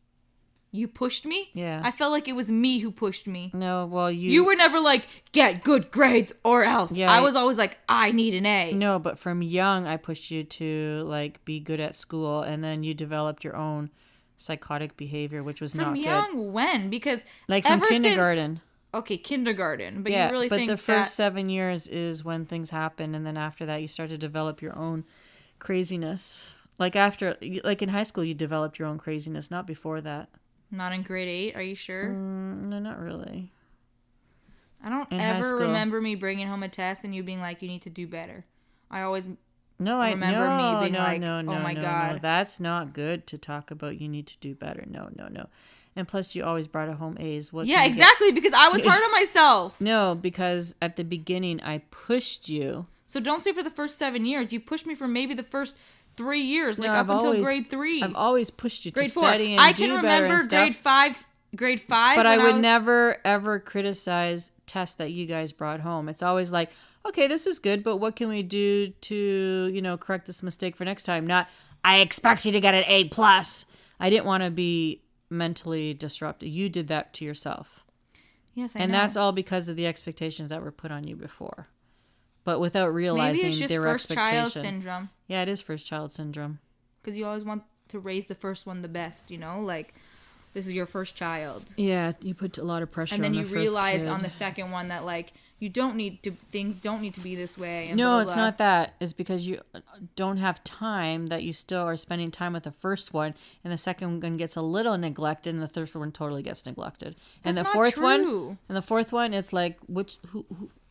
You pushed me? Yeah. I felt like it was me who pushed me. No, well, You were never like, get good grades or else. Yeah, I was always like, I need an A. No, but from young, I pushed you to like be good at school, and then you developed your own psychotic behavior, which was not From good. young when? Because Like from ever kindergarten. Okay, kindergarten. But Yeah, you really but think the first 7 years is when things happen, and then after that, you start to develop your own craziness. Like in high school, you developed your own craziness, not before that. Not in grade 8, are you sure? No, not really. I don't In high ever school. remember me bringing home a test and you being like, you need to do better. I always No, remember me being like, no, oh my God. no. That's not good to talk about. You need to do better. No. And plus, you always brought home A's. What Yeah, can you get? exactly, because I was hard on myself. No, because at the beginning, I pushed you. So don't say for the first 7 years. You pushed me for maybe the first 3 years, like No, up I've until always- grade 3. I've always pushed you to grade 4. study and I do can better remember and stuff. grade 5. But I when would was- never, ever criticize tests that you guys brought home. It's always like, okay, this is good, but what can we do to, correct this mistake for next time? Not, I expect you to get an A+. I didn't want to be mentally disrupted. You did that to yourself. Yes, I And know. that's all because of the expectations that were put on you before. But without realizing Maybe it's just their first child expectation. syndrome. Yeah, it is first child syndrome. Because you always want to raise the first one the best, like this is your first child. Yeah, you put a lot of pressure on the And then first you realize kid. on the second one that things don't need to be this way. And No, blah, blah, it's blah. not that. It's because you don't have time, that you still are spending time with the first one, and the second one gets a little neglected, and the third one totally gets neglected. And That's the not fourth one, it's like who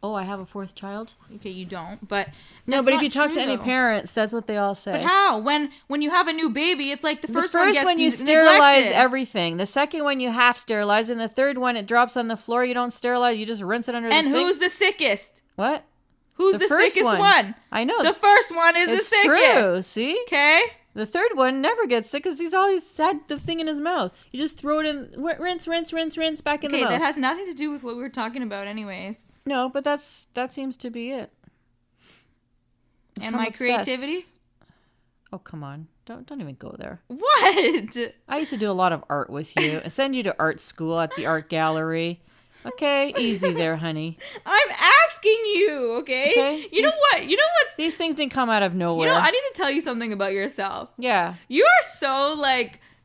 oh, I have a fourth child? Okay, you don't. But No, that's but if not you talk to true, any though. parents, that's what they all say. But how? When you have a new baby, it's like the The first, first one you gets sterilize neglected. everything. The second one you half sterilize, and the third one it drops on the floor. You don't sterilize. You just rinse it under And the sink. who's the sickest? What? Who's the first sickest one? I know. The first one is it's the sickest. true. See? Okay? The third one never gets sick because he's always had the thing in his mouth. You just throw it in, rinse, back in the Okay, mouth. that has nothing to do with what we were talking about anyways. No, but that seems to be it. And Become my obsessed. creativity? Oh, come on. Don't even go there. What? I used to do a lot of art with you. I send you to art school at the art gallery. Okay, easy there, honey. I'm asking you, okay? Okay, You know what's... These things didn't come out of nowhere. I need to tell you something about yourself. Yeah. You are so,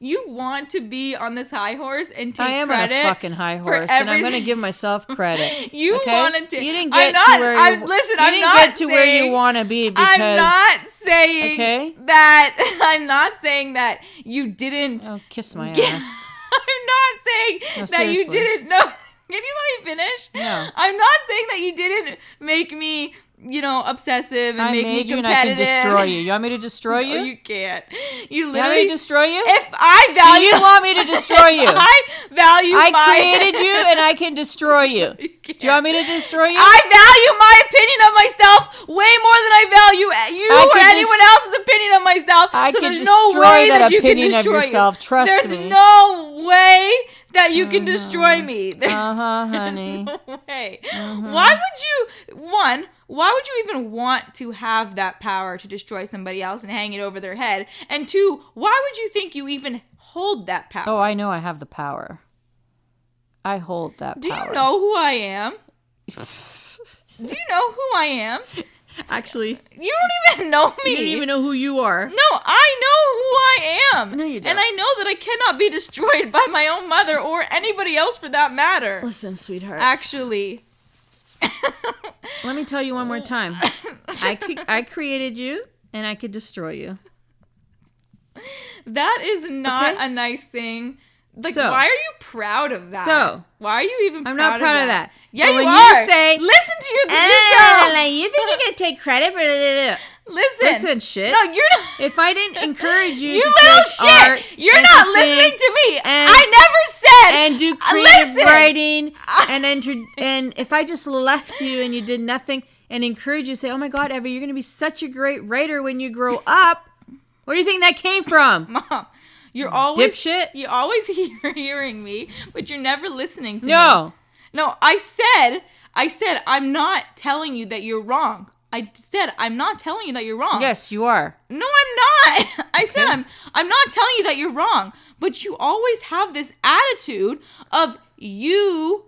you want to be on this high horse and take I am credit on a fucking high for horse, and I'm everything. going to give myself credit. You okay? wanted to. You didn't I'm get not, to where you. I'm, listen, you I'm didn't not get to where you saying- want to be because. I'm not saying Okay? that. I'm not saying that you didn't. Oh, kiss my get- ass. I'm not saying No, that you seriously. didn't know. Can you let me finish? No. I'm not saying that you didn't make me, obsessive and I make me made you, and competitive. I can destroy you. You want me to destroy No, you? you can't. You You want literally. me to destroy you? If I Do value. you want me to destroy you? I value I my. created you, and I can destroy you. You Do you want me to destroy you? I value my opinion of myself way more than I value you I or can anyone else's opinion of myself. I so can there's no destroy way that you can opinion of destroy yourself. You. Trust there's me. no way that you can destroy me. Honey. There's no way. Mm-hmm. Why would you even want to have that power to destroy somebody else and hang it over their head? And 2, why would you think you even hold that power? Oh, I know I have the power. I hold that Do power. you know who I am? Do you know who I am? Actually, You don't even know me. you don't even know who you are. No, I know who I am. No, you don't. And I know that I cannot be destroyed by my own mother or anybody else for that matter. Listen, sweetheart. Actually. Let me tell you one more time. I created you, and I could destroy you. That is not Okay. a nice thing. Like, So- why are you proud of that? So- why are you even proud I'm not proud of that. Yeah, But you when are. you say, listen to your you think you're gonna take credit for it? Listen, shit. No, you're not. If I didn't encourage you You to little take shit. art, You're and not to listening think, to me. and- I never said. and do creative Listen. writing, and if I just left you and you did nothing and encourage you, say, "Oh my God, Evie, you're gonna be such a great writer when you grow up," Where do you think that came from? Mom, you're always Dipshit. You're always hearing me, but you're never listening to me. No. No, I said I'm not telling you that you're wrong. I said I'm not telling you that you're wrong. Yes, you are. No, I'm not. I said I'm not telling you that you're wrong, but you always have this attitude of you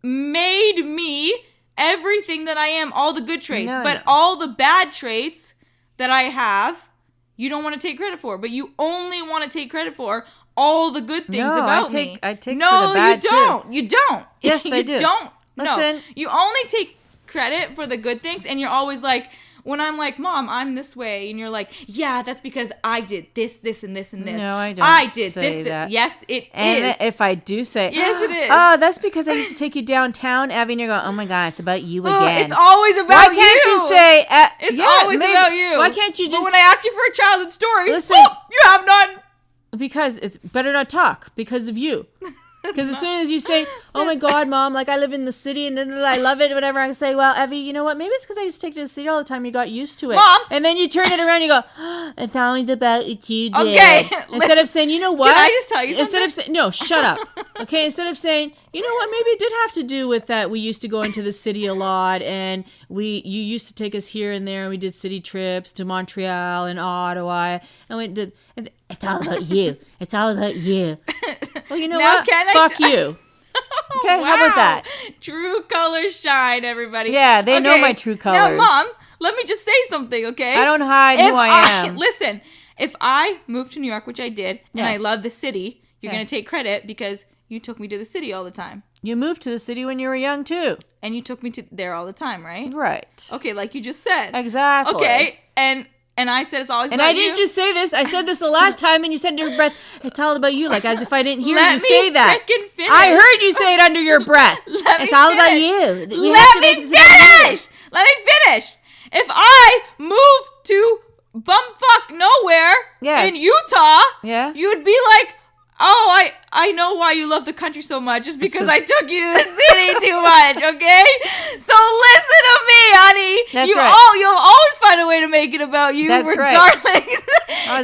made me everything that I am, all the good traits, but all the bad traits that I have, you don't want to take credit for, but you only want to take credit for all the good things about me. I take for the bad too. You don't. Yes, you I do. Don't. Listen. No. You only take credit for the good things, and you're always like, when I'm like, Mom, I'm this way, and you're like, yeah, that's because I did this, and this, and this. No, I don't. I did say this. That. Yes, it and is. if I do say, yes, it is. Oh, that's because I used to take you downtown, Abby, and you're going, oh my God, it's about you again. It's always about Why can't you say? It's always about you. Why can't you just? But when I ask you for a childhood story, listen, you have none. Because it's better not talk because of you. Because as soon as you say, oh my God, Mom, like I live in the city and I love it, whatever, I can say, well, Evie, you know what? Maybe it's because I used to take you to the city all the time. You got used to it. Mom. And then you turn it around and you go, it's always about what you did. Okay. Instead of saying, you know what? Can I just tell you something? Instead of saying, no, shut up. Okay. Instead of saying, you know what? Maybe it did have to do with that. We used to go into the city a lot and you used to take us here and there. And we did city trips to Montreal and Ottawa. And we did, it's all about you. It's all about you. Well, you know what? Fuck you. Okay, wow. How about that? True colors shine, everybody. Yeah, they know my true colors. Now, Mom, let me just say something, okay? I don't hide who I am. Listen, if I moved to New York, which I did, and I love the city, you're going to take credit because you took me to the city all the time. You moved to the city when you were young, too. And you took me to there all the time, right? Right. Okay, like you just said. Exactly. Okay, and I said it's always about you. And I didn't just say this. I said this the last time, and you said under your breath, it's all about you, like as if I didn't hear you say that. Finish. I heard you say it under your breath. It's all about you. Let me finish. Let me finish. If I moved to bumfuck nowhere in Utah, you'd be like, oh, I know why you love the country so much. Just because I took you to the city too much, okay? So listen to me, honey. That's right. You'll always find a way to make it about you, regardless. Right.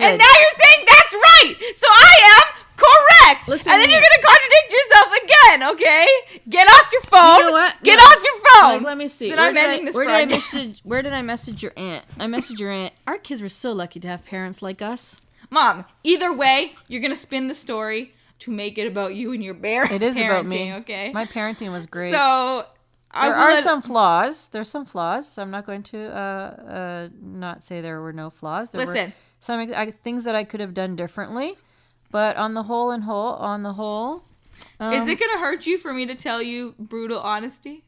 And now you're saying that's right. So I am correct. Listen, and then you're going to contradict yourself again, okay? Get off your phone. You know what? Get off your phone. Like, let me see. Then I'm ending this broadcast. Where did I message your aunt? I messaged your aunt. Our kids were so lucky to have parents like us. Mom, either way, you're going to spin the story to make it about you and your parenting. It is about me. Okay? My parenting was great. So, there are some flaws. There's some flaws. So I'm not going to not say there were no flaws. There were some things that I could have done differently. But on the whole, is it going to hurt you for me to tell you brutal honesty?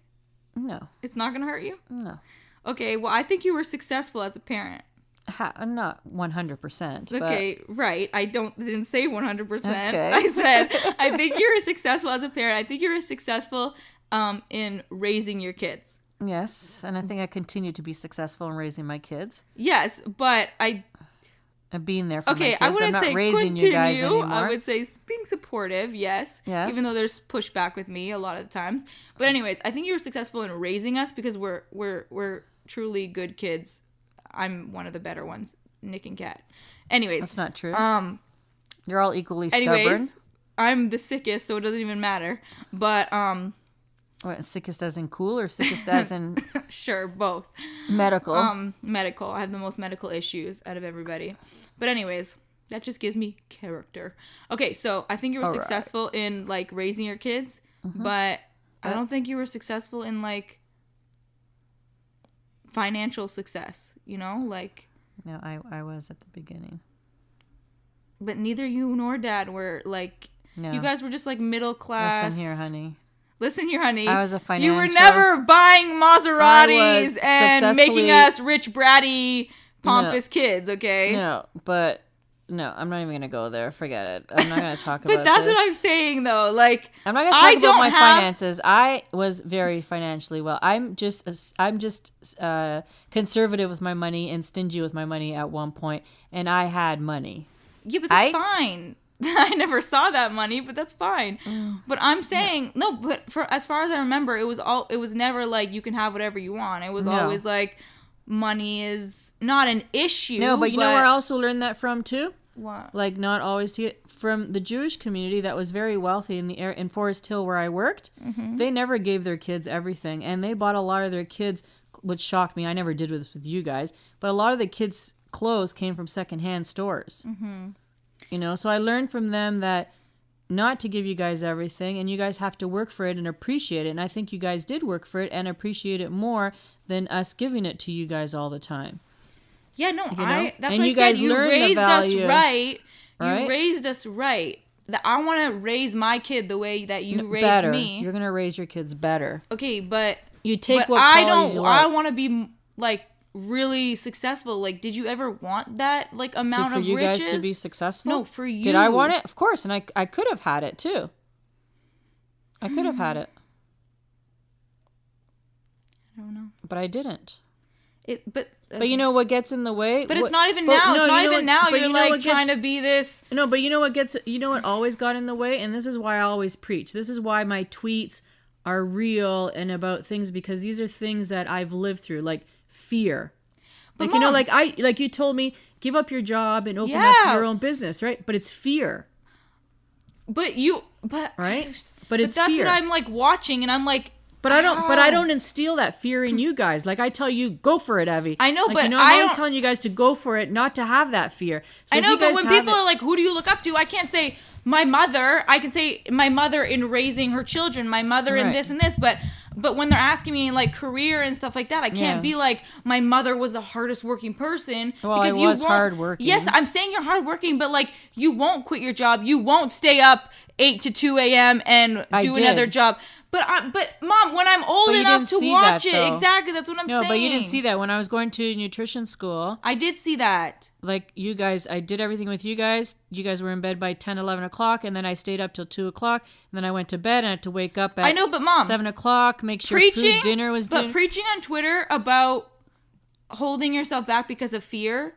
No. It's not going to hurt you? No. Okay, well, I think you were successful as a parent. Not 100%. Okay, right. I didn't say 100%. Okay. I said, I think you were successful as a parent. I think you were successful in raising your kids. Yes, and I think I continue to be successful in raising my kids. Yes, but I'm being there for my kids. I wouldn't I'm not say raising continue. You guys anymore. I would say being supportive, yes. Even though there's pushback with me a lot of the times. But anyways, I think you were successful in raising us because we're truly good kids. I'm one of the better ones, Nick and Kat. Anyways. That's not true. You're all equally stubborn. I'm the sickest, so it doesn't even matter. But what, sickest as in cool or sickest as in sure, both. Medical. Medical. I have the most medical issues out of everybody. But anyways, that just gives me character. Okay, so I think you were successful in like raising your kids, but I don't think you were successful in like financial success, like no, I was at the beginning. But neither you nor Dad were like you guys were just like middle class. Listen here, honey. I was a financial. You were never buying Maseratis and making us rich, bratty, pompous kids, okay? No, but no, I'm not even going to go there. Forget it. I'm not going to talk about But that's this. what I'm saying, though. Like, I'm not going to talk about my finances. I was very financially well. I'm just conservative with my money and stingy with my money at one point, and I had money. Yeah, but that's fine. I never saw that money, but that's fine. But I'm saying but for as far as I remember, it was never like you can have whatever you want. It was always like, money is not an issue. No, but you know where I also learned that from too? What? Like, not always to get from the Jewish community that was very wealthy in Forest Hill where I worked. They never gave their kids everything, and they bought a lot of their kids, which shocked me. I never did this with you guys, but a lot of the kids' clothes came from secondhand stores. You know, so I learned from them that not to give you guys everything, and you guys have to work for it and appreciate it. And I think you guys did work for it and appreciate it more than us giving it to you guys all the time. Yeah, no, You know? that's And what you I guys said. You learned the raised us value, right. right? You raised us right. That I want to raise my kid the way that you raised better. me. You're gonna raise your kids better. Okay, but You take but what I qualities don't. you like. I want to be like really successful. Like, did you ever want that like amount for of you riches? guys to be successful? No, for you. Did I want it? Of course, and I could have had it too. I could have had it, I don't know. but I didn't. But But you know what gets in the way? But it's not even but now. no, It's not you know even what- now. but You're you know like what gets- trying to be this. No, but you know what always got in the way? And this is why I always preach. This is why my tweets are real and about things, because these are things that I've lived through, like fear. Like, you know, Mom- like you told me, give up your job and open Yeah. up your own business, right? But it's fear, But right? But it's that's fear. what I'm like watching, and I'm like. But I don't instill that fear in you guys. Like, I tell you, go for it, Evie. I know, like, but you know, I I'm always don't- telling you guys to go for it, not to have that fear. So I if know, you but guys when have people are like, who do you look up to? I can't say my mother. I can say my mother in raising her children, my mother in Right. this and this. But when they're asking me like career and stuff like that, I can't Yeah. be like, my mother was the hardest working person. Well, I because you was won't- hardworking. Yes, I'm saying you're hardworking, but like you won't quit your job. You won't stay up 8 to 2 a.m. and I do did. another job. But Mom, when I'm old But you enough didn't to see watch that, it, though. exactly, that's what I'm No, saying. but you didn't see that when I was going to nutrition school. I did see that. Like, you guys, I did everything with you guys. You guys were in bed by 10, 11 o'clock, and then I stayed up till 2 o'clock, and then I went to bed and I had to wake up at I know, but Mom, 7 o'clock, make sure preaching, dinner was but done. preaching on Twitter about holding yourself back because of fear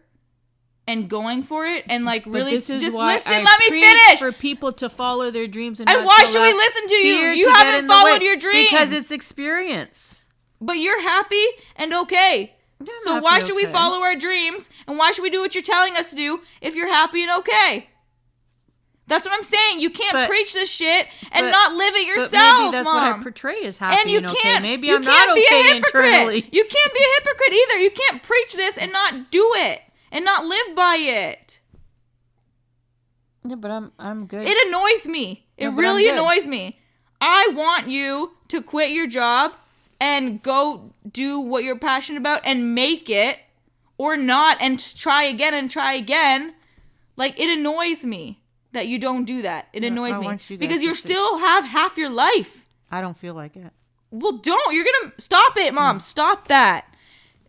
and going for it and like But really this is just why listen, I let me preach finish. for people to follow their dreams and And not why to should we allow listen to you? fear You to get haven't in the followed way. your dreams. Because it's experience. But you're happy and okay. So happy, why should we okay. follow our dreams and why should we do what you're telling us to do if you're happy and okay? That's what I'm saying. You can't But- preach this shit and but- not live it yourself, But maybe that's Mom. what I portray as happy And you okay. can't. Maybe you I'm can't not be a okay hypocrite. internally. You can't be a hypocrite either. You can't preach this and not do it and not live by it. Yeah, but I'm good. It annoys me. It No, but really I'm good. annoys me. I want you to quit your job and go do what you're passionate about and make it, or not, and try again and try again. Like, it annoys me that you don't do that. It annoys I me want you guys because to you see- still have half your life. I don't feel like it. Well, don't. You're gonna stop it, Mom. Stop that.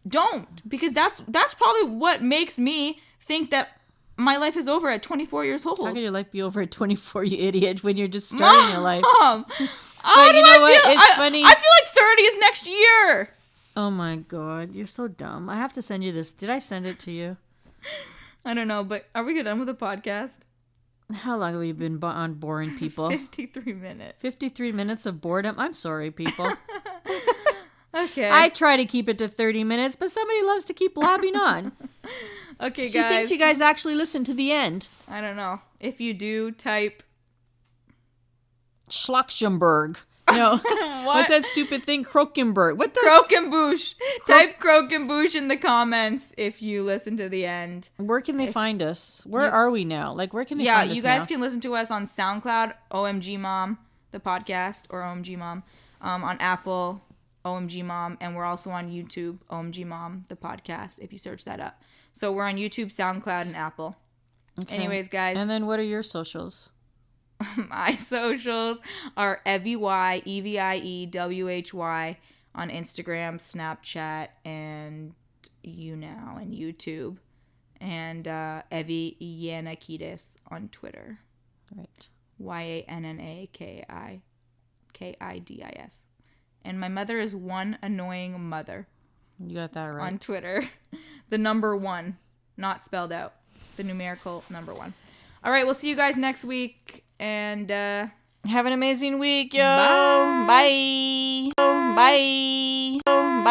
Don't, because that's probably what makes me think that my life is over at 24 years old. How can your life be over at 24, you idiot, when you're just starting your life? Mom, But you know what? It's funny. I feel like 30 is next year. Oh my god, you're so dumb. I have to send you this. Did I send it to you? I don't know, but are we done with the podcast? How long have you been on boring people? 53 minutes. 53 minutes of boredom? I'm sorry, people. Okay. I try to keep it to 30 minutes, but somebody loves to keep blabbing on. Okay, She guys. thinks you guys actually listen to the end. I don't know. If you do, type. Schlockschenberg. No. What's that stupid thing? Krokenberg. What the? Krokenbush. Type Krokenbush in the comments if you listen to the end. Where can they find us? Where are we now? Like, where can they Yeah, find us you guys now? can listen to us on SoundCloud, OMG Mom, the podcast, or OMG Mom. On Apple, OMG Mom. And we're also on YouTube, OMG Mom, the podcast, if you search that up. So we're on YouTube, SoundCloud, and Apple. Okay. Anyways, guys. And then what are your socials? My socials are Evie, EVIEWHY on Instagram, Snapchat, and YouNow and YouTube. And Evie Yanakidis on Twitter. Right. YANNAKIDIS. And my mother is One Annoying Mother You got that right. on Twitter. The number 1, not spelled out. The numerical number 1. All right, we'll see you guys next week. And Have an amazing week, yo. Bye. Bye. Bye. Bye.